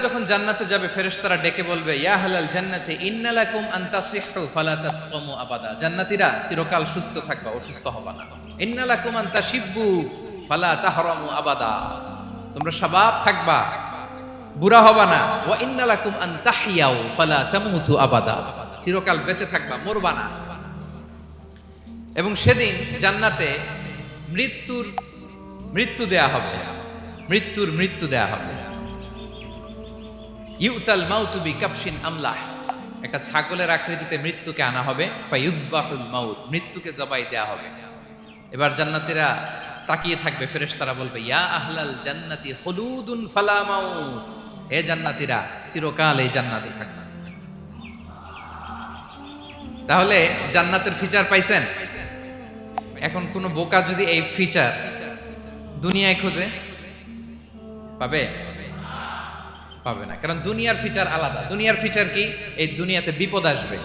যখন জান্নাতে যাবে ফেরেশতারা ডেকে বলবে ইয়া আহলাল জান্নাতি ইন্না লাকুম আন তাসিহু ফালা তাসকামু আবাদা। জান্নাতীরা চিরকাল সুস্থ থাকবা, অসুস্থ হবা না। ইন্না লাকুম আন তাশিব্বু ফালা তাহরামু আবাদা। তোমরা শাবাব থাকবা, বুড়া হবা না। ওয়া ইন্না লাকুম আন তাহইয়াউ ফালা তামুতু আবাদা। চিরকাল বেঁচে থাকবা, মরবা না। এবং সেদিন জান্নাতে মৃত্যু দেয়া হবে, মৃত্যু দেয়া হবে। ইউতাল মাউতু বিকাবশিন আমলাহ, একটা ছাগলের আকৃতিতে মৃত্যুকে আনা হবে। ফায়ুযবাহুল মাউত, মৃত্যুকে জবাই দেয়া হবে। এবার জান্নাতীরা তাকিয়ে থাকবে, ফেরেশতারা বলবে ইয়া আহলাল জান্নাতি খুলুদুন ফালা মাউত। হে জান্নাতীরা, চিরকাল এই জান্নাতে থাকবে। তাহলে জান্নাতের ফিচার পাইছেন? এখন কোন বোকা যদি এই ফিচার দুনিয়ায় খোঁজে, পাবে না। কারণ দুনিয়ার ফিচার আলাদা। দুনিয়ার ফিচার কি? এই দুনিয়াতে বিপদ আসবে,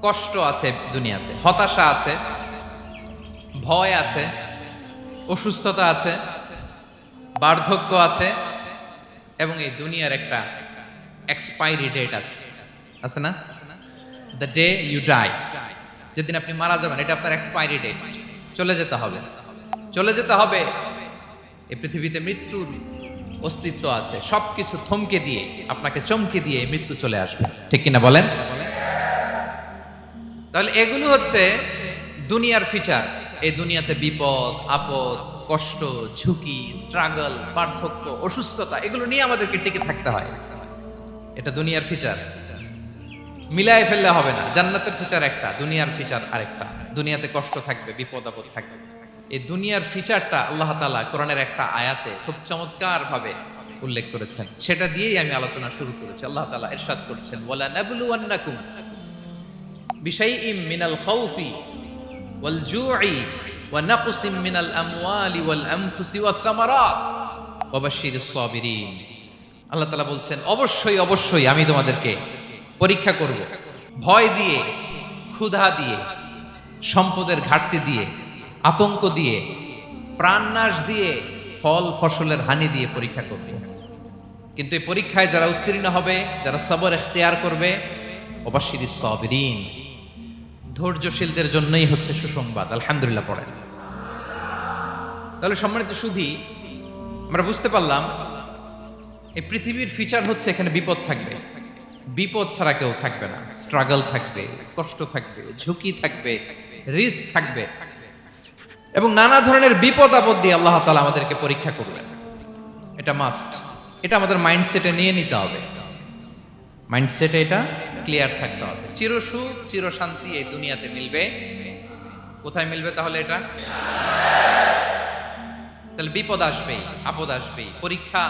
কষ্ট আছে, দুনিয়াতে হতাশা আছে, ভয় আছে, অসুস্থতা আছে, বার্ধক্য আছে, এবং এই দুনিয়ার একটা এক্সপায়ারি ডেট আছে না? দ্য ডে ইউ ডাই, যেদিন আপনি মারা যাবেন, এটা আপনার এক্সপায়ারি ডেট। চলে যেতে হবে। এই পৃথিবীতে মৃত্যুর অস্তিত্ব আছে। সবকিছু থমকে দিয়ে, আপনাকে চমকে দিয়ে মৃত্যু চলে আসবে, ঠিক কিনা বলেন? তাহলে এগুলো হচ্ছে দুনিয়ার ফিচার। এই দুনিয়াতে বিপদ আপদ, কষ্ট, ঝুঁকি, স্ট্রাগল, পার্থক্য, অসুস্থতা, এগুলো নিয়ে আমাদেরকে টিকে থাকতে হয়। এটা দুনিয়ার ফিচার, মিলায় ফেললে হবে না। জান্নাতের ফিচার একটা, দুনিয়ার ফিচার আরেকটা। দুনিয়াতে কষ্ট থাকবে, বিপদ আপদ থাকবে। এই দুনিয়ার ফিচারটা আল্লাহ তাআলা কোরআনের একটা আয়াতে খুব চমৎকার ভাবে উল্লেখ করেছেন। সেটা দিয়েই আমি আলোচনা শুরু করেছি। আল্লাহ তাআলা ইরশাদ করছেন ওয়ালা নাবলুওয়ান্নাকুম বিশাইইম মিনাল খাউফি ওয়াল জুই ওয়া নাকসিম মিনাল আমওয়ালি ওয়াল আনফুসি ওয়াস সামারাত ওয়া বাশশিরিস সাবিরিন। আল্লাহ তাআলা বলছেন অবশ্যই আমি তোমাদেরকে পরীক্ষা করব, ভয় দিয়ে, ক্ষুধা দিয়ে, সম্পদের ঘাটতি দিয়ে, আতঙ্ক দিয়ে, প্রাণনাশ দিয়ে, ফল ফসলের হানি দিয়ে পরীক্ষা করব। কিন্তু এই পরীক্ষায় যারা উত্তীর্ণ হবে, যারা সবর ইখতিয়ার করবে, ওয়াবাশশিরিস সাবিরিন, ধৈর্যশীলদের জন্যই হচ্ছে সুসংবাদ। আলহামদুলিল্লাহ পড়েন। তাহলে সম্মানিত সুধী, আমরা বুঝতে পারলাম এই পৃথিবীর ফিচার হচ্ছে এখানে বিপদ থাকবে, বিপদ ছাড়া কেউ থাকবে না। স্ট্রাগল থাকবে, কষ্ট থাকবে, ঝুঁকি থাকবে, রিস্ক থাকবে, এবং নানা ধরনের বিপদ আপদ দিয়ে আল্লাহ তাআলা আমাদেরকে পরীক্ষা করবেন। এটা মাস্ট, এটা আমাদের মাইন্ডসেটে নিয়ে নিতে হবে। মাইন্ডসেটে এটা ক্লিয়ার থাকতে হবে। চিরসুখ চিরশান্তি এই দুনিয়াতে মিলবে। কোথায় মিলবে তাহলে? এটা তাহলে বিপদ আসবেই, আপদ আসবেই, পরীক্ষা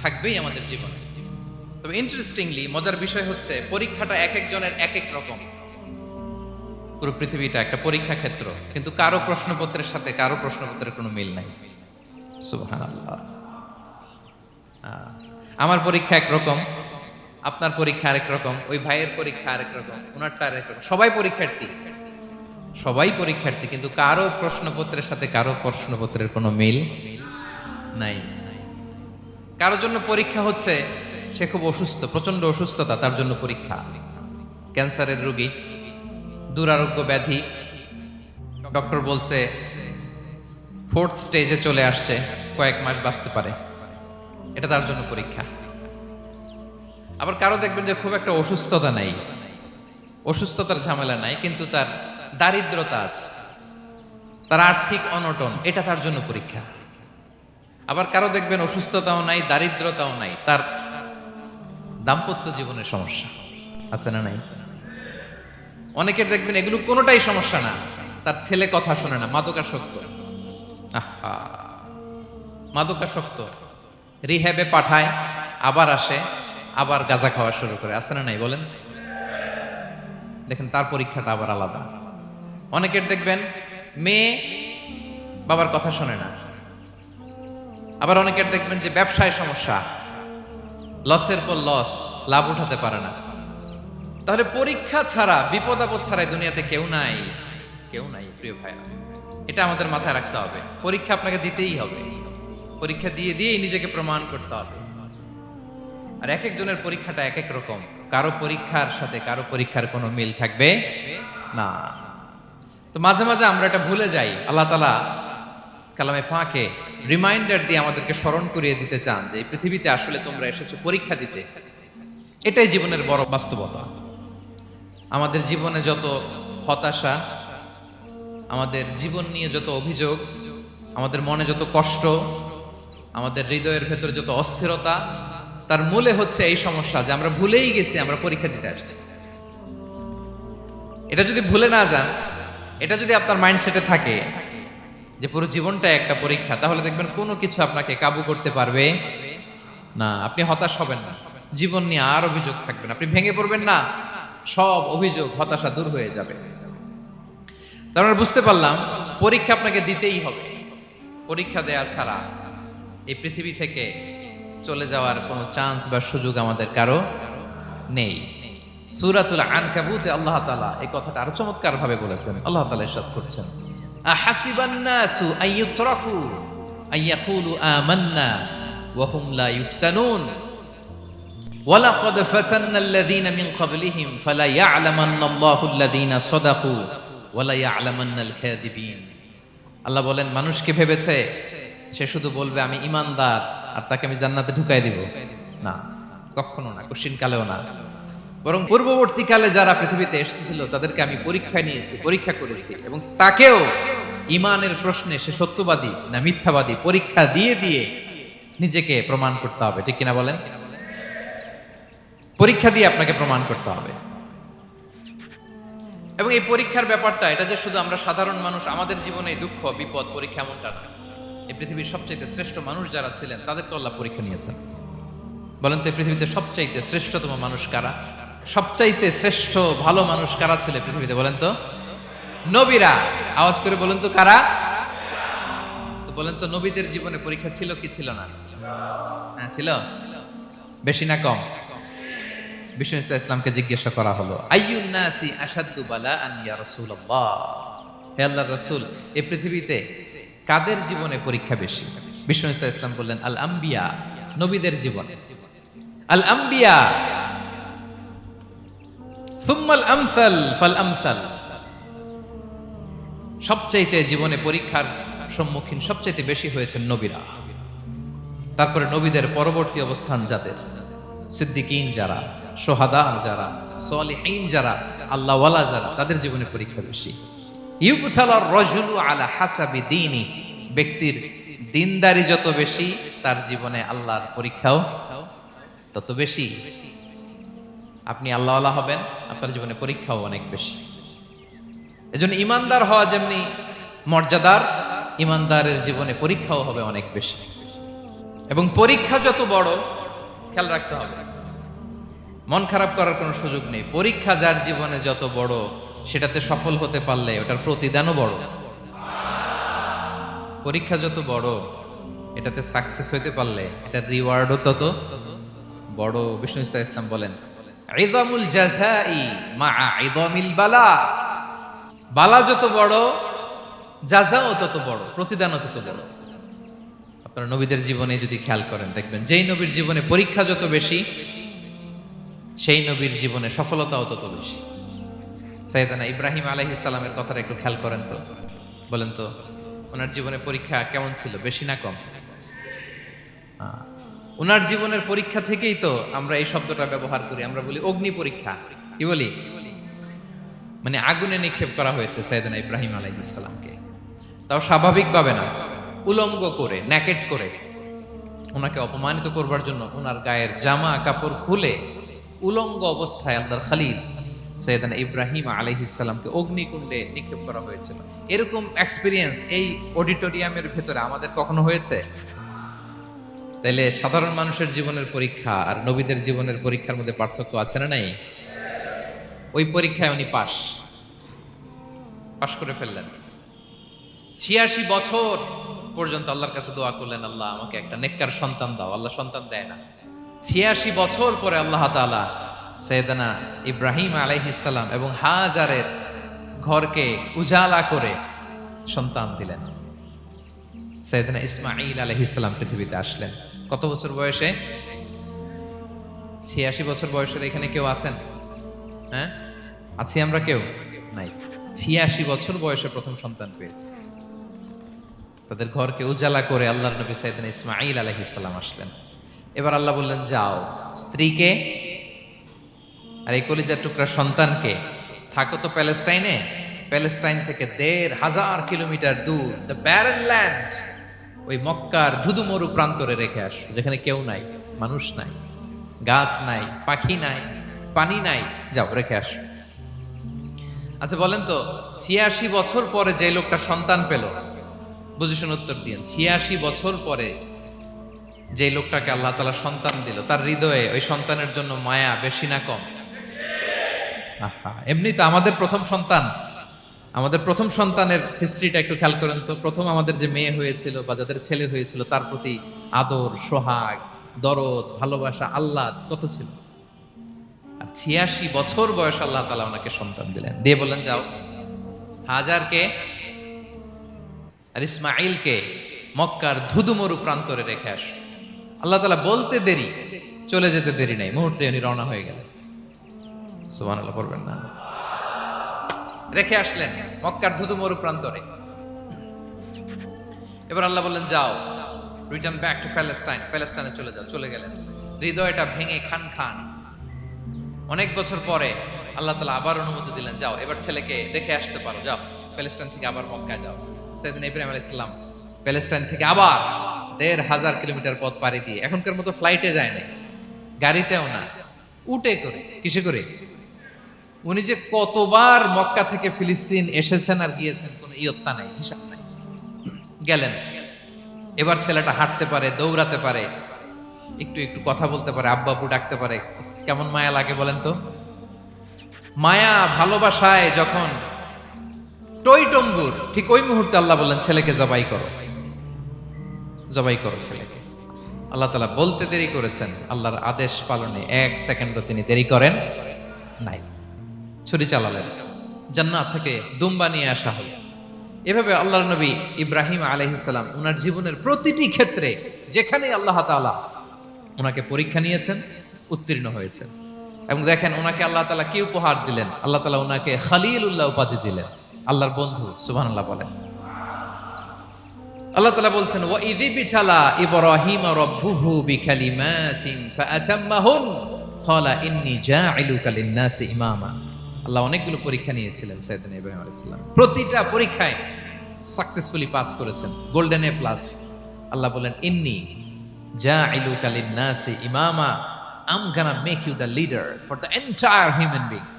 থাকবেই আমাদের জীবনে। তবে ইন্টারেস্টিংলি মজার বিষয় হচ্ছে পরীক্ষাটা এক একজনের এক এক রকম। পুরো পৃথিবীটা একটা পরীক্ষা ক্ষেত্র, কিন্তু কারো প্রশ্নপত্রের সাথে কারো প্রশ্নপত্রের কোনো মিল নাই। সুবহানাল্লাহ। আমার পরীক্ষা একরকম, আপনার পরীক্ষা আরেক রকম, ওই ভাইয়ের পরীক্ষা আরেক রকম, ওনারটা আরেক রকম। সবাই পরীক্ষার্থী, কিন্তু কারো প্রশ্নপত্রের সাথে কারো প্রশ্নপত্রের কোনো মিল নাই। কারোর জন্য পরীক্ষা হচ্ছে সে খুব অসুস্থ, প্রচন্ড অসুস্থতা, তার জন্য পরীক্ষা। ক্যান্সারের রোগী, দুরারোগ্য ব্যাধি, ডক্টর বলছে 4th স্টেজে চলে আসছে, কয়েক মাস বাঁচতে পারে, এটা তার জন্য পরীক্ষা। আবার কারো দেখবেন যে খুব একটা অসুস্থতা নাই, অসুস্থতার ঝামেলা নাই, কিন্তু তার দারিদ্রতা আছে, তার আর্থিক অনটন, এটা তার জন্য পরীক্ষা। আবার কারো দেখবেন অসুস্থতাও নাই, দারিদ্রতাও নাই, তার দাম্পত্য জীবনের সমস্যা আছে না নাই? অনেকের দেখবেন এগুলো কোনোটাই সমস্যা না, তার ছেলে কথা শোনে না, মাদকাসক্ত। মাদকাসক্ত, রিহ্যাবে পাঠায়, আবার আসে, আবার গাঁজা খাওয়া শুরু করে, আছে না নাই বলেন? দেখেন তার পরীক্ষাটা আবার আলাদা। অনেকের দেখবেন মেয়ে বাবার কথা শোনে না। আবার অনেকের দেখবেন যে ব্যবসায় সমস্যা, লসের পর লস, লাভ উঠাতে পারে না। তাহলে পরীক্ষা ছাড়া, বিপদ আপদ ছাড়া দুনিয়াতে কেউ নাই প্রিয় ভাইরা। এটা আমাদের মাথায় রাখতে হবে। পরীক্ষা আপনাকে দিতেই হবে, পরীক্ষা দিয়েই নিজেকে প্রমাণ করতে হবে। আর এক একজনের পরীক্ষাটা এক এক রকম। কারো পরীক্ষার সাথে কারো পরীক্ষার কোনো মিল থাকবে না। তো মাঝে মাঝে আমরা এটা ভুলে যাই। আল্লাহ তাআলা কালামে পাকে রিমাইন্ডার দিয়ে আমাদেরকে স্মরণ করিয়ে দিতে চান যে এই পৃথিবীতে আসলে তোমরা এসেছো পরীক্ষা দিতে। এটাই জীবনের বড় বাস্তবতা। আমাদের জীবনে যত হতাশা, আমাদের জীবন নিয়ে যত অভিযোগ, আমাদের মনে যত কষ্ট, আমাদের হৃদয়ের ভেতরে যত অস্থিরতা, তার মূলে হচ্ছে এই সমস্যা যে আমরা ভুলেই গেছি আমরা পরীক্ষা দিতে আসছি। এটা যদি ভুলে না যান, এটা যদি আপনার মাইন্ডসেটে থাকে যে পুরো জীবনটা একটা পরীক্ষা, তাহলে দেখবেন কোনো কিছু আপনাকে কাবু করতে পারবে না। আপনি হতাশ হবেন না, জীবন নিয়ে আর অভিযোগ থাকবে না, আপনি ভেঙে পড়বেন না, সব অভিযোগ হতাশা দূর হয়ে যাবে। তার মানে বুঝতে পারলাম পরীক্ষা আপনাকে দিতেই হবে। পরীক্ষা দেয়া ছাড়া এই পৃথিবী থেকে চলে যাওয়ার কোনো চান্স বা সুযোগ আমাদের কারো নেই। সূরাতুল আনকাবুতে আল্লাহ তাআলা এই কথাটা আরো চমৎকার ভাবে বলেছেন। আল্লাহ তাআলা ইরশাদ করছেন, আহাসিবান নাসু আইয়ুতরাকু আইয়াকুলু আমান্না ওয়া হুম লা ইফতানুন ওয়ালাকাদ ফাতান্নাল্লাযীনা মিন ক্বাবলিহিম ফালা ইয়া'লামান্নাল্লাহু আল্লাযীনা সাদাকু ওয়ালা ইয়া'লামান্নাল কাযিবিন। আল্লাহ বলেন, মানুষকে ভেবেছে সে শুধু বলবে আমি ঈমানদার আর তাকে আমি জান্নাতে ঢুকাই দিব? না, কখনো না, কোশ্চিন কালেও না। বরং পূর্ববর্তীকালে যারা পৃথিবীতে এসেছিল তাদেরকে আমি পরীক্ষায় নিয়েছি, পরীক্ষা করেছি, এবং তাকেও ঈমানের প্রশ্নে সে সত্যবাদী না মিথ্যাবাদী পরীক্ষা দিয়ে দিয়ে নিজেকে প্রমাণ করতে হবে। ঠিক কিনা বলেন? পরীক্ষা দিয়ে আপনাকে প্রমাণ করতে হবে। এবং এই পরীক্ষার ব্যাপারটা, এটা যে শুধু আমরা সাধারণ মানুষ আমাদের জীবনে দুঃখ বিপদ পরীক্ষা এমনটা না। এই পৃথিবীর সবচাইতে শ্রেষ্ঠ মানুষ যারা ছিলেন তাদেরকে আল্লাহ পরীক্ষা নিয়েছেন। বলেন তো এই পৃথিবীতে সবচাইতে শ্রেষ্ঠতম মানুষ কারা? সবচাইতে শ্রেষ্ঠ ভালো মানুষ কারা ছিল পৃথিবীতে? বলেন তো নবীরা। আওয়াজ করে বলেন তো কারা? তো বলেন তো নবীদের জীবনে পরীক্ষা ছিল কি ছিল না? হ্যাঁ ছিল। বেশি না কম? বিষ্ণু ইসলামকে জিজ্ঞাসা করা হলো, আইয়ুন নাসি আশাদ্দু বালাআন ইয়া রাসূলুল্লাহ, হে আল্লাহর রাসূল, এই পৃথিবীতে কাদের জীবনে পরীক্ষা বেশি? বিষ্ণু ইসলাম বললেন, আল আম্বিয়া, নবীদের জীবন। আল আম্বিয়া সুম্মাল আমসাল ফাল আমসাল, সবচাইতে জীবনে পরীক্ষার সম্মুখীন সবচাইতে বেশি হয়েছেন নবীরা। তারপরে নবীদের পরবর্তী অবস্থান যাদের, সিদ্দিকিন যারা, সোহাদা যারা, সালিহিন যারা, আল্লাহওয়ালা যারা, তাদের জীবনে পরীক্ষা বেশি। ইউবতালার রাজুলু আলা হাসাবি দীনি, ব্যক্তির দিনদারি যত বেশি তার জীবনে আল্লাহর পরীক্ষাও তত বেশি। আপনি আল্লাহওয়ালা হবেন, আপনার জীবনে পরীক্ষাও অনেক বেশি। এজন্য ইমানদার হওয়া যেমনি মর্যাদার, ইমানদারের জীবনে পরীক্ষাও হবে অনেক বেশি। এবং পরীক্ষা যত বড়, খেয়াল রাখতে হবে, মন খারাপ করার কোনো সুযোগ নেই। পরীক্ষা যার জীবনে যত বড়, সেটাতে সফল হতে পারলে ওটার প্রতিদানও বড়। পরীক্ষা যত বড়, এটাতে সাকসেস হইতে পারলে এটার রিওয়ার্ডও তত বড়। বিষ্ণু ইসলাম বলেন, ইযামুল জাযাই মাআ ইযামিল বালা, বালা যত বড় জাযাও তত বড়, প্রতিদানও তত বড়। আপনারা নবীদের জীবনে যদি খেয়াল করেন, দেখবেন যেই নবীর জীবনে পরীক্ষা যত বেশি, সেই নবীর জীবনে সফলতাও তত বেশি। সাইয়েদনা ইব্রাহিম আলাইহিস সালামের কথাটা একটু খেয়াল করেন তো, বলেন তো ওনার জীবনে পরীক্ষা কেমন ছিল, বেশি না কম? ওনার জীবনের পরীক্ষা থেকেই তো আমরা এই শব্দটা ব্যবহার করি। আমরা বলি অগ্নি পরীক্ষা। কি বলি? মানে আগুনে নিক্ষেপ করা হয়েছে সাইয়েদনা ইব্রাহিম আলাইহিস সালামকে, তাও স্বাভাবিকভাবে না, উলঙ্গ করে, ন্যাকেট করে ওনাকে অপমানিত করবার জন্য ওনার গায়ের জামা কাপড় খুলে উলঙ্গ অবস্থায় আল্লাহর খলিল সাইয়েদনা ইব্রাহিম আলাইহিস সালামকে অগ্নিকুণ্ডে নিক্ষেপ করা হয়েছিল। এরকম এক্সপেরিয়েন্স এই অডিটোরিয়ামের ভেতরে আমাদের কখনো হয়েছে? তাইলে সাধারণ মানুষের জীবনের পরীক্ষা আর নবীদের জীবনের পরীক্ষার মধ্যে পার্থক্য আছে না নাই? ওই পরীক্ষায় উনি পাশ করে ফেললেন। ৮৬ বছর পর্যন্ত আল্লাহর কাছে দোয়া করলেন, আল্লাহ আমাকে একটা নেককার সন্তান দাও। আল্লাহ সন্তান দেয় না। ৮৬ বছর পরে আল্লাহ তাআলা সাইয়েদনা ইব্রাহিম আলাইহিস সালাম এবং হাজারের ঘরকে উজালা করে সন্তান দিলেন। সাইয়েদনা ইসমাঈল আলাইহিস সালাম পৃথিবীতে আসলেন কত বছর বয়সে? 86 বছর বয়সের এখানে কেউ আছেন? হ্যাঁ, আছি আমরা কেউ? নাই। 86 বছর বয়সে প্রথম সন্তান পেয়েছে। তাদের ঘরকে উজালা করে আল্লাহর নবী সাইয়েদনা ইসমাঈল আলাইহিস সালাম আসলেন। এবার আল্লাহ বললেন, যাও স্ত্রীকে আর এই কলিজার টুকরা সন্তানকে, থাকো তো প্যালেস্টাইনে, প্যালেস্টাইন থেকে ১,৫০০ কিলোমিটার দূর দ্য ব্যারেন ল্যান্ড, ওই মক্কার ধুধুমরু প্রান্তরে রেখে আসো, যেখানে কেউ নাই, মানুষ নাই, গাছ নাই, পাখি নাই, পানি নাই, যাও রেখে আসো। আচ্ছা বলেন তো, ৮৬ বছর পরে যে লোকটা সন্তান পেল, বুঝে শুনে উত্তর দিয়েন, ৮৬ বছর পরে যে লোকটাকে আল্লাহ তাআলা সন্তান দিল, তার হৃদয়ে ওই সন্তানের জন্য মায়া বেশি না কম? এমনি তো আমাদের প্রথম সন্তান, আমাদের প্রথম সন্তানের হিস্ট্রিটা একটু খেয়াল করেন তো। প্রথম আমাদের যে মেয়ে হয়েছিল বা যাদের ছেলে হয়েছিল, তার প্রতি আদর, সোহাগ, দরদ, ভালোবাসা, আহ্লাদ কত ছিল। আর ৮৬ বছর বয়স আল্লাহ তাআলা ওনাকে সন্তান দিলেন, দিয়ে বললেন, যাও হাজারকে আর ইসমাঈলকে মক্কার ধুধুমরু প্রান্তরে রেখে আস। আল্লাহ তাআলা বলতে দেরি, চলে যেতে দেরি নাই, মুহূর্তে উনি রওনা হয়ে গেলেন। সুবহানাল্লাহ পড়বেন না? রেখে আসলেন মক্কার ধুধুমরু প্রান্তরে। এবার আল্লাহ বললেন, যাও রিটার্ন ব্যাক টু প্যালেস্টাইন, প্যালেস্টাইনে চলে যাও। চলে গেলেন, হৃদয়টা ভেঙে খান খান। অনেক বছর পরে আল্লাহ তাআলা আবার অনুমতি দিলেন, যাও এবার ছেলেকে দেখে আসতে পারো, যাও প্যালেস্টাইন থেকে আবার মক্কায় যাও। সাইয়েদনা ইব্রাহিম আলাইহিস সালাম প্যালেস্টাইন থেকে আবার ১,৫০০ কিলোমিটার পথ পাড়ি দিয়ে, এখনকার মতো ফ্লাইটে যায় না, গাড়িতেও না, উটে করে। কিসে করে? উনি যে কতবার মক্কা থেকে ফিলিস্তিন এসেছেন আর গিয়েছেন, কোনো ইয়ত্তা নাই, হিসাব নাই। গেলেন, এবার ছেলেটা হাঁটতে পারে, দৌড়াতে পারে, একটু একটু কথা বলতে পারে, আব্বু আব্বু ডাকতে পারে। কেমন মায়া লাগে বলেন তো? মায়া ভালোবাসায় যখন টইটম্বুর, ঠিক ওই মুহূর্তে আল্লাহ বললেন, ছেলেকে জবাই করো, জবাই করো ছেলেকে। আল্লাহ তাআলা বলতে দেরি করেছেন, আল্লাহর আদেশ পালনে ১ সেকেন্ডও তিনি দেরি করেন নাই। ছুরি চালালেন, জান্নাত থেকে দুম্বা নিয়ে আসা হল। এভাবে আল্লাহর নবী ইব্রাহিম আলাইহিস সালাম ওনার জীবনের প্রতিটি ক্ষেত্রে যেখানে আল্লাহ তাআলা ওনাকে পরীক্ষা নিয়েছেন, উত্তীর্ণ হয়েছেন। এবং দেখেন ওনাকে আল্লাহ তাআলা কি উপহার দিলেন, আল্লাহ তাআলা ওনাকে খলিলুল্লাহ উপাধি দিলেন, আল্লাহর বন্ধু। সুবহানাল্লাহ বলেন। আল্লাহ তাআলা বলছেন, ওয়া ইযিবতালা ইব্রাহিম রাব্বুহু বিকালিমাতিন ফাআতাম্মাহুন ক্বালা ইন্নী জাঈলুকা লিন-নাসি ইমামা। আল্লাহ অনেকগুলো পরীক্ষা নিয়েছিলেন সাইয়েদনা ইব্রাহিম আলাইহিস সালাম, প্রতিটা পরীক্ষায় সাকসেসফুলি পাস করেছেন, গোল্ডেন এ প্লাস। আল্লাহ বলেন, ইন্নী জাঈলুকা লিন-নাসি ইমামা, I'm gonna make you the leader for the entire human being.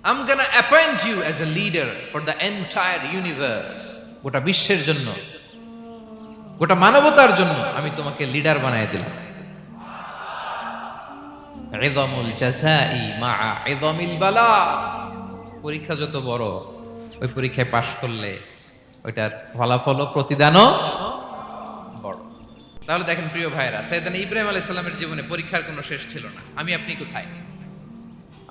I'm gonna appoint you as a leader for the entire universe. গোটা বিশ্বের জন্য, গোটা মানবতার জন্য আমি তোমাকে লিডার বানায় দিলাম। ইযমুল জাযাই মা'a ইযমিল বালা। পরীক্ষা যত বড়, ওই পরীক্ষায় পাশ করলে ওইটার ফলাফল ও প্রতিদানও বড়। তাহলে দেখেন প্রিয় ভাইরা, সাইয়েদনা ইব্রাহিম আলাইহিস সালামের জীবনে পরীক্ষার কোনো শেষ ছিল না। আমি আপনি কোথায়?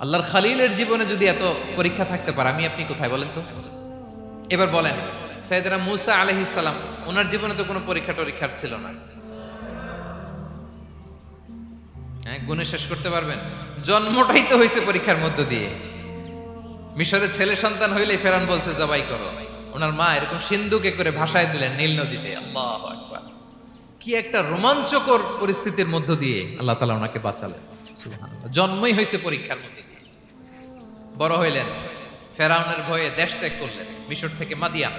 আল্লাহর খলিলের জীবনে যদি এত পরীক্ষা থাকতে পারে, আমি আপনি কোথায় বলেন তো? এবার বলেন, সাইয়েদনা মূসা আলাইহিস সালাম, ওনার জীবনে তো কোনো পরীক্ষা টরীক্ষার ছিল না। হ্যাঁ, গুণে শেষ করতে পারবেন? জন্মটাই তো হয়েছে পরীক্ষার মধ্য দিয়ে। মিশরের ছেলে সন্তান হইলেই ফেরাউন বলছে জবাই করো। ওনার মা এরকম সিন্ধুকে করে ভাসায় দিলেন নীল নদীতে। আল্লাহু আকবার! কি একটা রোমাঞ্চকর পরিস্থিতির মধ্য দিয়ে আল্লাহ তাআলা ওনাকে বাঁচালেন। সুবহানাল্লাহ। জন্মই হয়েছে পরীক্ষার মধ্যে দিয়ে। বড় হইলেন, ফেরাউনের ভয়ে দেশ ত্যাগ করলেন, মিশর থেকে মাদিয়ান।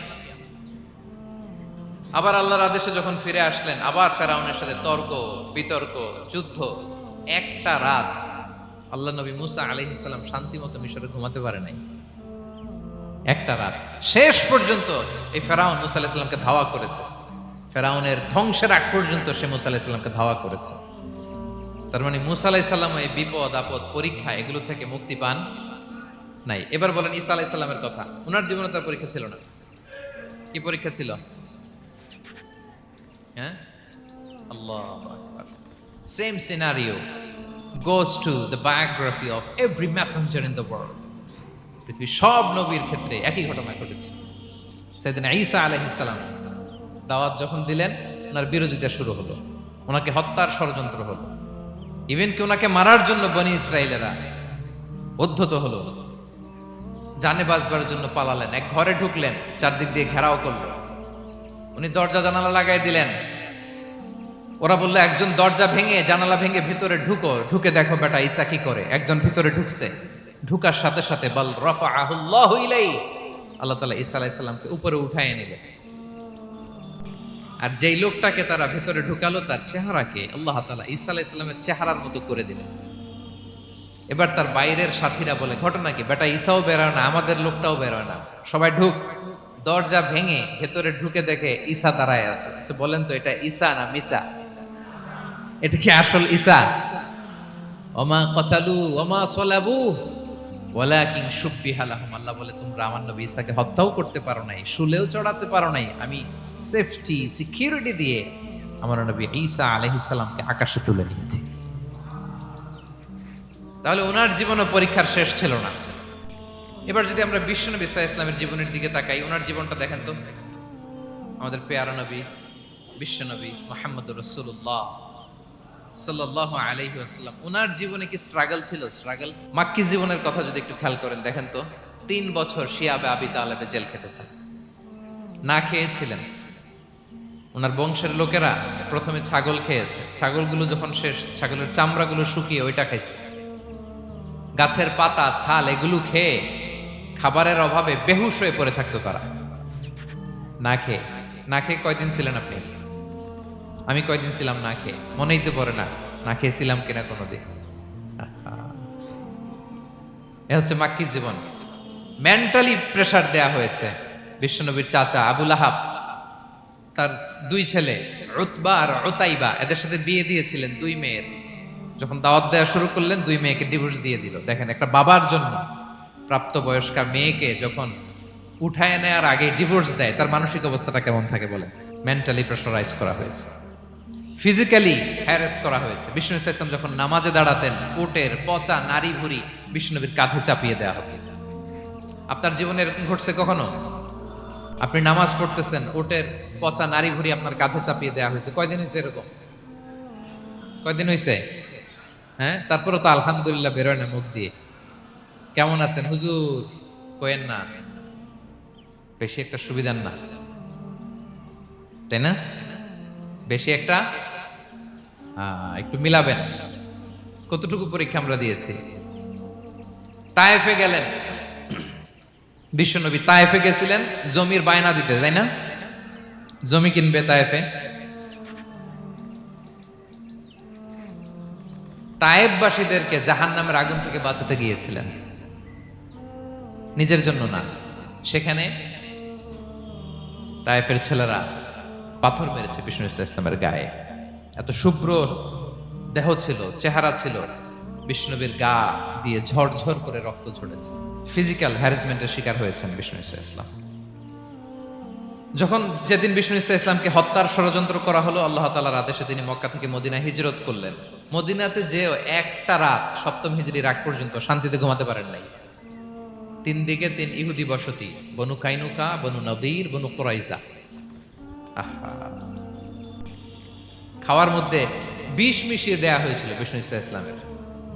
আবার আল্লাহর আদেশে যখন ফিরে আসলেন, আবার ফেরাউনের সাথে তর্ক বিতর্ক, যুদ্ধ। একটা রাত আল্লাহ নবী মুসা আলাইহিস সালাম শান্তি মতো মিশরে ঘুমাতে পারে নাই। একটা রাত, শেষ পর্যন্ত এই ফেরাউন মুসা আলাইহিস সালামকে ধাওয়া করেছে। ফেরাউনের ধ্বংসের আগ পর্যন্ত সে মুসা আলাইহিস সালামকে ধাওয়া করেছে। তার মানে মুসা আলাইহিস সালাম এই বিপদ আপদ পরীক্ষা এগুলো থেকে মুক্তি পান নাই। এবার বলেন ঈসা আলাইহিস সালামের কথা, ওনার জীবনে তার পরীক্ষা ছিল না। কি পরীক্ষা ছিল? হ্যাঁ, আল্লাহু আকবার। Same scenario goes to the biography of every messenger in the world. পৃথিবীর সব নবীর ক্ষেত্রে একই ঘটনা ঘটেছে। সাইয়েদনা ঈসা আলাইহিস সালাম দাওয়াত যখন দিলেন, ওনার বিরোধিতা শুরু হলো, ওনাকে হত্যার ষড়যন্ত্র হলো। ইভেন কি ওনাকে মারার জন্য বনি ইসরায়েলেরা উদ্ধত হলো, জানে বাঁচবার জন্য পালালেন, এক ঘরে ঢুকলেন, চারদিক দিয়ে ঘেরাও করলো, উনি দরজা জানালা লাগাই দিলেন। ওরা বললো একজন দরজা ভেঙে জানালা ভেঙে ভিতরে ঢুকে দেখো বেটা ঈসা কি করে। একজন ভিতরে ঢুকছে, ঢুকার সাথে সাথে বল রাফাআহুল্লাহু ইলাইহি, আল্লাহ তাআলা ঈসা আলাইহিস সালামকে উপরে উঠায় নিলেন। আর যেই লোকটাকে তারা ভিতরে ঢুকালো তার চেহারাকে আল্লাহ তাআলা ঈসা আলাইহিস সালামের চেহারার মতো করে দিলেন। এবার তার বাইরের সাথীরা বলে ঘটনা কি, বেটা ঈসাও বেরোয় না, আমাদের লোকটাও বেরোয় না, সবাই ঢুক। দরজা ভেঙে ভেতরে ঢুকে দেখে ঈসা দাঁড়ায় আছে। বলেন তো এটা ঈসা না মিসা? এটা কি আসল ঈসা? ওমা কতালু ওমা সলাবু ওয়ালাকিন শুব্বিহা লাহুম। আল্লাহ বলে তোমরা আমার নবী ঈসাকে হত্যাও করতে পারো নাই, শুলেও চড়াতে পারো নাই, আমি সেফটি সিকিউরিটি দিয়ে আমার নবী ঈসা আলাইহিস সালামকে আকাশে তুলে নিয়েছি। তাহলে ওনার জীবনও পরীক্ষার শেষ ছিল না। এবার যদি আমরা বিশ্বনবী সাল্লাল্লাহু আলাইহি ওয়াসাল্লামের জীবনের দিকে তাকাই, ওনার জীবনটা দেখেন তো। আমাদের পেয়ারা নবী বিশ্বনবী মুহাম্মদুর রাসূলুল্লাহ সাল্লাল্লাহু আলাইহি ওয়াসাল্লাম, ওনার জীবনে কি স্ট্রাগল ছিল? স্ট্রাগল। মাক্কি জীবনের কথা যদি একটু খেয়াল করেন দেখেন তো, 3 বছর শিয়াবে আবি তালেবে জেল খেটেছেন, না খেয়েছিলেন। ওনার বংশের লোকেরা প্রথমে ছাগল খেয়েছে, ছাগলগুলো যখন শেষ, ছাগলের চামড়াগুলো শুকিয়ে ওইটা খাইছে। গাছের পাতা ছাল এগুলো খেয়ে খাবারের অভাবে বেহুশ হয়ে পড়ে থাকতো তারা, না খেয়ে। না খেয়ে কয়দিন ছিলেন আপনি? আমি কয়দিন ছিলাম না খেয়ে? মনেই তো পড়ে না, না খেয়েছিলাম কিনা কোনোদিন। এ হচ্ছে মাক্কি জীবন। মেন্টালি প্রেসার দেয়া হয়েছে। বিশ্বনবীর চাচা আবু লাহাব তার 2 ছেলে উতবা আর উতাইবা, এদের সাথে বিয়ে দিয়েছিলেন 2 মেয়ের। যখন দাওয়াত দেওয়া শুরু করলেন 2 মেয়েকে ডিভোর্স দিয়ে দিল। দেখেন একটা বাবার জন্য প্রাপ্তবয়স্কা মেয়েকে যখন উঠায় নেয়ার আগে ডিভোর্স দেয়, তার মানসিক অবস্থাটা কেমন থাকে বলেন? মেন্টালি প্রেসারাইজ করা হয়েছে, ফিজিক্যালি হ্যারাস করা হয়েছে। বিষ্ণু ইসলাম যখন নামাজে দাঁড়াতেন, উটের পচা নারী ভুড়ি বিষ্ণুনবীর কাঁধে চাপিয়ে দেওয়া হতো। আপনার জীবনে এরকম ঘটছে কখনো? আপনি নামাজ পড়তেছেন, উটের পচা নারী ভুড়ি আপনার কাঁধে চাপিয়ে দেওয়া হয়েছে। কয়দিন হয়েছে এরকম? কয়দিন হয়েছে? হ্যাঁ, তারপরে তো আলহামদুলিল্লাহ বেরোয় না মুখ দিয়ে। কেমন আছেন হুজুর কোয়েন না, বেশি একটা সুবিধার না, তাই না? বেশি একটা একটু মিলাবেন। কতটুকু পরীক্ষা আমরা দিয়েছি। তায়েফে গেলেন বিশ্বনবী, তায়েফে গেছিলেন জমির বায়না দিতে, তাই না? জমি কিনবে তায়েফে। তায়েফবাসীদেরকে জাহান্নামের আগুন থেকে বাঁচাতে গিয়েছিলেন, নিজের জন্য না। সেখানে তায়েফের ছেলেরা পাথর মেরেছে বিষ্ণু ইসলামের গায়ে। এত শুভ্র দেহ ছিল, চেহারা ছিল, বিষ্ণুবীর গা দিয়ে ঝরঝর করে রক্ত ঝরেছে। ফিজিক্যাল হ্যারাসমেন্টের শিকার হয়েছেন বিষ্ণু ইসলাম। যখন যেদিন বিষ্ণু ইসলামকে হত্যার ষড়যন্ত্র করা হলো, আল্লাহ তাআলার আদেশে তিনি মক্কা থেকে মদিনায় হিজরত করলেন। মদিনাতে যে একটা রাত, 7ম হিজরির আগ পর্যন্ত শান্তিতে ঘুমাতে পারেন নাই। 3 দিকে 3 ইহুদি বসতি, বনু কাইনুকা, বনু নদীর, বনু কুরাইজা। খাওয়ার মধ্যে বিষ মিশিয়ে দেয়া হয়েছিল বিষ্ণু ইসলামের।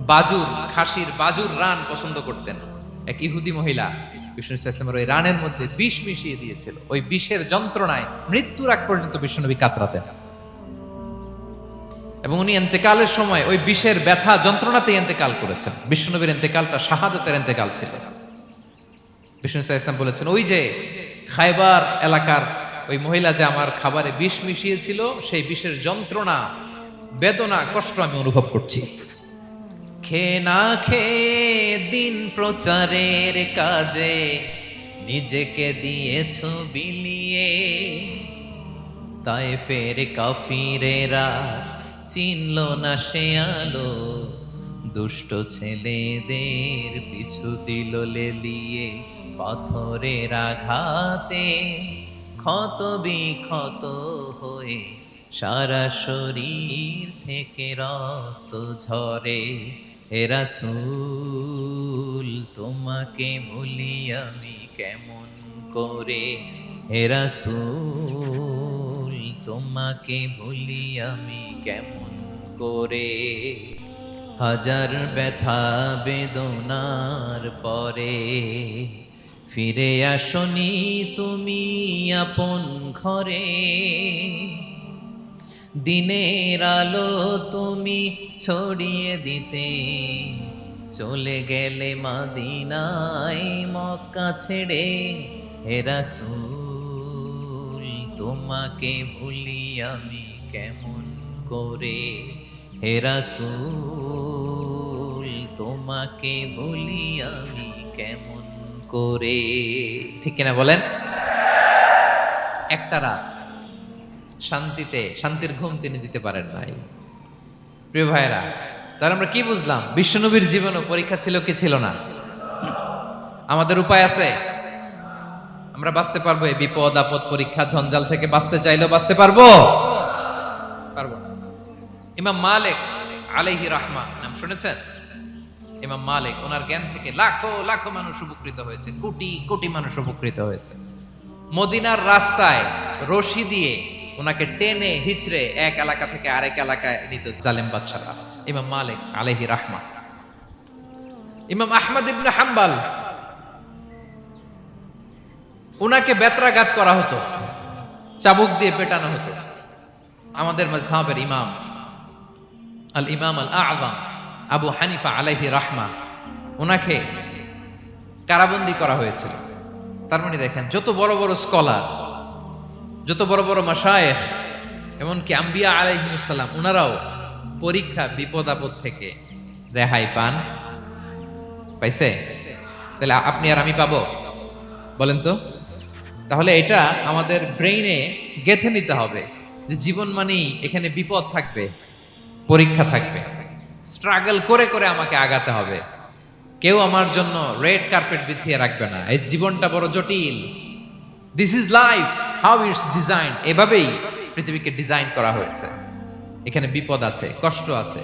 বাজুর, খাসির বাজুর রান পছন্দ করতেন। এক ইহুদি মহিলা বিষ্ণু ইসলামের ওই রানের মধ্যে বিষ মিশিয়ে দিয়েছিল। ওই বিষের যন্ত্রণায় মৃত্যুর আগ পর্যন্ত বিষ্ণুনবী কাতরাতেন, এবং উনি ইন্তেকালের সময় ওই বিষের ব্যথা যন্ত্রণাতে ইন্তেকাল করেছেন। বিষ্ণুনবীর ইন্তেকালটা শাহাদাতের ইন্তেকাল ছিল। বিষ্ণু ইসলাম বলেছেন, ওই যে খায়বার এলাকার ওই মহিলা যে আমার খাবারে বিষ মিশিয়েছিল, সেই বিষের যন্ত্রণা, বেদনা, কষ্ট আমি অনুভব করছি। খেয়ে না খেয়ে দিন প্রচারের কাজে নিজেকে দিয়েছ বিলিয়ে, তায়েফের কাফিরেরা চিনল না সে আলো, দুষ্ট ছেলেদের পিছু দিল লেলিয়ে, পাথরের আঘাতে ক্ষত বিক্ষত হয়ে সারা শরীর থেকে রক্ত ঝরে। হে রাসূল তোমাকে ভুলি আমি কেমন করে, হে রাসূল তোমাকে ভুলি আমি কেমন করে। হাজার ব্যথা বেদনার পরে ফিরে আসনি তুমি আপন ঘরে, দিনের আলো তুমি ছড়িয়ে দিতে চলে গেলে মদিনায় মক্কা ছেড়ে। হে রাসূল তোমাকে ভুলি আমি কেমন করে, হে রাসূল তোমাকে ভুলি আমি কেমন করে। ঠিক কিনা বলেন? একটা রাত শান্তিতে শান্তির ঘুম তিনি দিতে পারেন নাই। প্রিয় ভাইরা, তাহলে আমরা কি বুঝলাম? বিশ্বনবীর জীবনও পরীক্ষা ছিল কি ছিল না? আমাদের উপায় আছে? আমরা বাঁচতে পারবো এই বিপদ আপদ পরীক্ষা ঝঞ্ঝাল থেকে? বাঁচতে চাইলেও বাঁচতে পারবো? পারবো না। ইমাম মালিক আলাইহি রাহমা নাম শুনেছেন? ইমাম মালিক, ওনার জ্ঞান থেকে লাখো লাখো মানুষ উপকৃত হয়েছে, কোটি কোটি মানুষ উপকৃত হয়েছে। মদিনার রাস্তায় রশি দিয়ে ওনাকে টেনে হিচড়ে এক এলাকা থেকে আরেক এলাকায় নিত জালেম বাদশারা। ইমাম মালিক আলাইহি রাহমা। ইমাম আহমদ ইবনে হাম্বল, ওনাকে বেত্রাঘাত করা হতো, চাবুক দিয়ে পেটানো হতো। আমাদের মাযহাবের ইমাম আল ইমাম আল আযম আবু হানিফা আলাইহি রাহমা, ওনাকে কারাবন্দী করা হয়েছিল। তার মানে দেখেন, যত বড় বড় স্কলার, যত বড় বড় মাশায়েখ, এমনকি আম্বিয়া আলাইহিমুস সালাম, ওনারাও পরীক্ষা বিপদ আপদ থেকে রেহাই পান। পাইছে? তাহলে আপনি আর আমি পাবো? বলেন তো। তাহলে এটা আমাদের ব্রেইনে গেঁথে নিতে হবে যে জীবন মানেই এখানে বিপদ থাকবে, পরীক্ষা থাকবে, স্ট্রাগল করে করে আমাকে আগাতে হবে। কেউ আমার জন্য রেড কার্পেট বিছিয়ে রাখবে না। এই জীবনটা বড় জটিল। This is life, how it's design. এভাবেই পৃথিবীকে ডিজাইন করা হয়েছে। এখানে বিপদ আছে, কষ্ট আছে।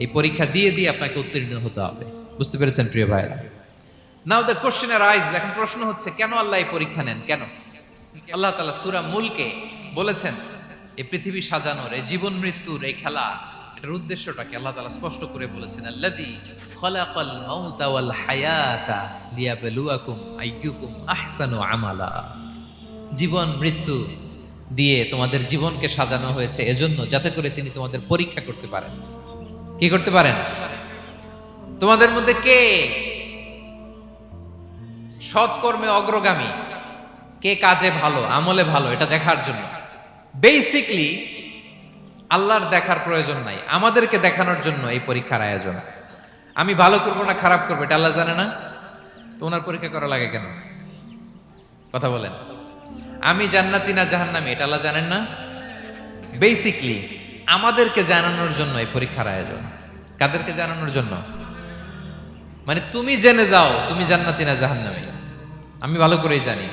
এই পরীক্ষা দিয়ে দিয়ে আপনাকে উত্তীর্ণ হতে হবে। বুঝতে পেরেছেন প্রিয় ভাইরা? নাও দ্য কোশ্চেন অ্যারাইজ, এখন প্রশ্ন হচ্ছে, কেন আল্লাহ এই পরীক্ষা নেন? কেন? আল্লাহ তাআলা সূরা মুলকে বলেছেন, এই পৃথিবী সাজানোর, এই জীবন মৃত্যুর এই খেলা, এটার উদ্দেশ্যটাকে আল্লাহ তাআলা স্পষ্ট করে বলেছেন। আল্লাযী খালাকাল মাউতা ওয়াল হায়াতা লিয়াবলুয়াকুম আইয়ুকুম আহসানু আমালা। জীবন মৃত্যু দিয়ে তোমাদের জীবনকে সাজানো হয়েছে এজন্য, যাতে করে তিনি তোমাদের পরীক্ষা করতে পারেন। কি করতে পারেন? তোমাদের মধ্যে কে সৎকর্মে অগ্রগামী, কে কাজে ভালো, আমলে ভালো, এটা দেখার জন্য। বেসিকলি আল্লাহর দেখার প্রয়োজন নাই, আমাদেরকে দেখানোর জন্য এই পরীক্ষার আয়োজন। আমি ভালো করবো না খারাপ করবো এটা আল্লাহ জানে না? তো ওনার পরীক্ষা করা লাগে কেন? কথা বলেন। আমি জান্নাতি না জাহান্নামী এটা আল্লাহ জানেন না? বেসিকলি আমাদেরকে জানানোর জন্য এই পরীক্ষার আয়োজন। কাদেরকে জানানোর জন্য? মানে তুমি জেনে যাও তুমি জান্নাতি না জাহান্নামী। আমি ভালো করেই জানি।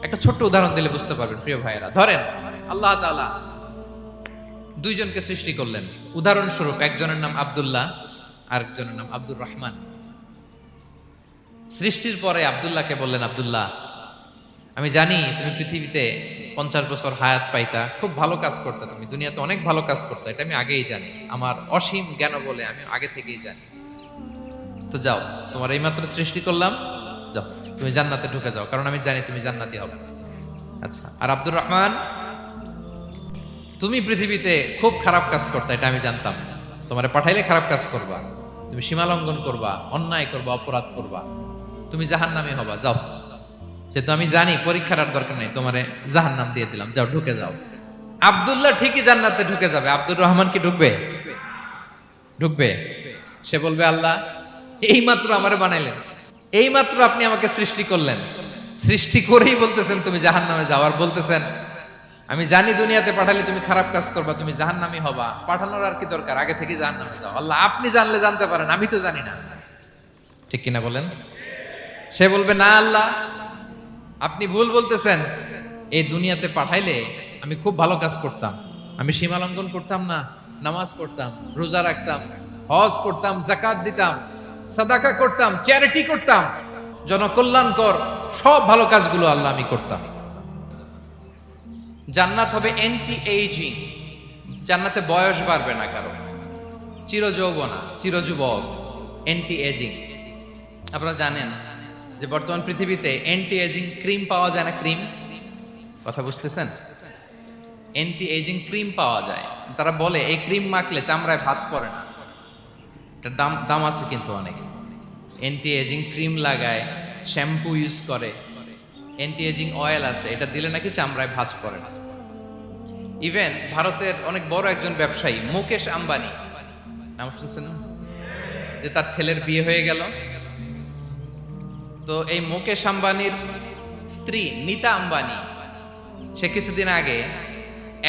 একটা ছোট্ট উদাহরণ দিলে বুঝতে পারবেন প্রিয় ভাইয়েরা। ধরেন আল্লাহ তাআলা দুইজনকে সৃষ্টি করলেন। উদাহরণস্বরূপ একজনের নাম আব্দুল্লাহ, আরেকজনের নাম আব্দুর রহমান। সৃষ্টির পরে আব্দুল্লাহকে বললেন, আব্দুল্লাহ, আমি জানি তুমি পৃথিবীতে 50 বছর হায়াত পাইতা, খুব ভালো কাজ করতে, তুমি দুনিয়াতে অনেক ভালো কাজ করতে, এটা আমি আগেই জানি। আমার অসীম জ্ঞান বলে আমি আগে থেকেই জানি। তো যাও, তোমার এইমাত্র সৃষ্টি করলাম, যাও তুমি জান্নাতে ঢুকে যাও, কারণ আমি জানি তুমি জান্নাতি হবে। আচ্ছা, আর আব্দুর রহমান, তুমি পৃথিবীতে খুব খারাপ কাজ করতে, এটা আমি জানতাম। তোমারে পাঠাইলে খারাপ কাজ করবা, তুমি সীমা লঙ্ঘন করবা, অন্যায় করবা, অপরাধ করবা, তুমি জাহান্নামী হবা। যাও, যেহেতু আমি জানি পরীক্ষার আর দরকার নেই, তোমারে জাহান্নাম দিয়ে দিলাম, যাও ঢুকে যাও। আব্দুল্লাহ ঠিকই জান্নাতে ঢুকে যাবে, আব্দুর রহমান কি ঢুকবে? ঢুকবে। সে বলবে, আল্লাহ এইমাত্র আমারে বানাইলেন, এইমাত্র আপনি আমাকে সৃষ্টি করলেন, সৃষ্টি করেই বলতেছেন তুমি জাহান্নামে যাও, আর বলতেছেন আমি জানি দুনিয়াতে পাঠালে তুমি খারাপ কাজ করবা, তুমি জাহান্নামী হবা, পাঠানোর আর কি দরকার, আগে থেকে জাহান্নামে যাও। আল্লাহ আপনি জানলে জানতে পারেন, আমি তো জানি না। ঠিক কিনা বলেন? সে বলবে, না আল্লাহ আপনি ভুল বলতেছেন, এই দুনিয়াতে পাঠাইলে আমি খুব ভালো কাজ করতাম, আমি সীমা লঙ্ঘন করতাম না, নামাজ পড়তাম, রোজা রাখতাম, হজ করতাম, যাকাত দিতাম, সাদাকা করতাম, চ্যারিটি করতাম, জনকল্যাণকর সব ভালো কাজগুলো আল্লাহ আমি করতাম। জান্নাত হবে অ্যান্টি এইজিং, জান্নাতে বয়স বাড়বে না কারো। চিরযৌবনা, চিরযুবক, অ্যান্টি এজিং। আপনারা জানেন যে বর্তমান পৃথিবীতে অ্যান্টি এজিং ক্রিম পাওয়া যায় না? ক্রিম, কথা বুঝতেছেন? অ্যান্টি এজিং ক্রিম পাওয়া যায়। তারা বলে এই ক্রিম মাখলে চামড়ায় ভাঁজ পড়ে না। এটার দাম দাম আছে কিন্তু অনেক। অ্যান্টি এজিং ক্রিম লাগায়, শ্যাম্পু ইউজ করে, অ্যান্টি এজিং অয়েল আছে, এটা দিলে নাকি চামড়ায় ভাঁজ পড়ে না। ইভেন ভারতের অনেক বড় একজন ব্যবসায়ী মুকেশ আম্বানি, নাম শুনছেন না? যে তার ছেলের বিয়ে হয়ে গেল, তো এই মুকেশ আম্বানির স্ত্রী নীতা আম্বানি, সে কিছুদিন আগে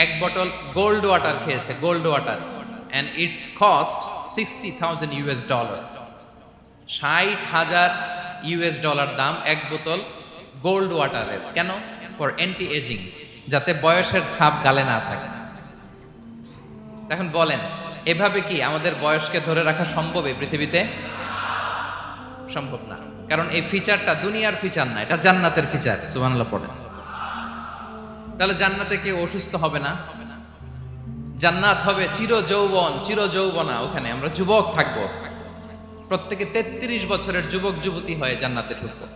এক বটল গোল্ড ওয়াটার খেয়েছে, gold water, and it's cost $60,000। $60,000 দাম এক বোতল গোল্ড ওয়াটারের। কেন? ফর অ্যান্টি এজিং, যাতে বয়সের ছাপ গালে না থাকে। এখন বলেন, এভাবে কি আমাদের বয়সকে ধরে রাখা সম্ভব এই পৃথিবীতে? সম্ভব না, কারণ এই ফিচারটা দুনিয়ার ফিচার না, এটা জান্নাতের ফিচার। সুবহানাল্লাহ পড়েন। তাহলে জান্নাতে কেউ অসুস্থ হবে না, জান্নাত হবে চির যৌবন, চির যৌবনা। ওখানে আমরা যুবক থাকবো, প্রত্যেকে 33 বছরের যুবক যুবতী হয়ে জান্নাতে ঢুকবো।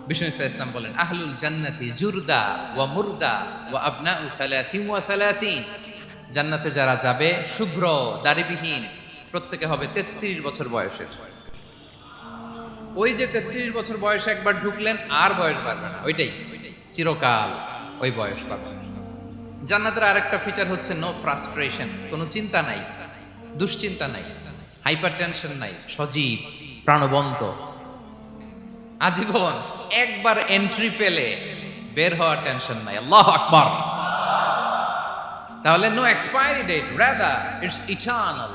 বিষ্ণু ইসলাম বলেন, আহলুল জান্নাতি জুরদা ওয়া মুরদা ওয়া আবনাউ 30 ওয়া 30। জান্নাতে যারা যাবে শুভ্র দাড়িবিহীন, প্রত্যেকে হবে 33 বছর বয়সের। ওই যে 33 বছর বয়সে একবার ঢুকলেন, আর বয়স বাড়বে না, ওইটাই চিরকাল ওই বয়স পাবেন। জান্নাতের আরেকটা ফিচার হচ্ছে নো ফ্রাস্ট্রেশন, কোনো চিন্তা নাই, দুশ্চিন্তা নাই, হাইপার টেনশন নাই, সজীব প্রাণবন্ত আজীবন। একবার এন্ট্রি পেলে বের হওয়ার টেনশন নাই। আল্লাহু আকবার। তাহলে no expiry date, rather it's eternal,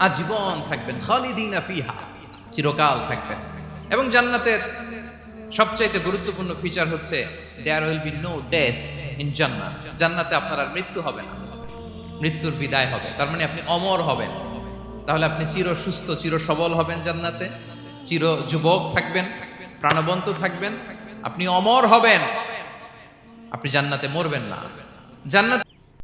আজীবন থাকবেন, খালিদিনা ফিহা, চিরকাল থাকবেন। এবং জান্নাতের সবচাইতে গুরুত্বপূর্ণ ফিচার হচ্ছে there will be no death in জান্নাত। জান্নাতে আপনার আর মৃত্যু হবে না, মৃত্যুর বিদায় হবে। তার মানে আপনি অমর হবেন। তাহলে আপনি চির সুস্থ, চির সবল হবেন জান্নাতে, চির যুবক থাকবেন, প্রাণবন্ত থাকবেন, আপনি অমর হবেন, আপনি জান্নাতে মরবেন না। জান্নাত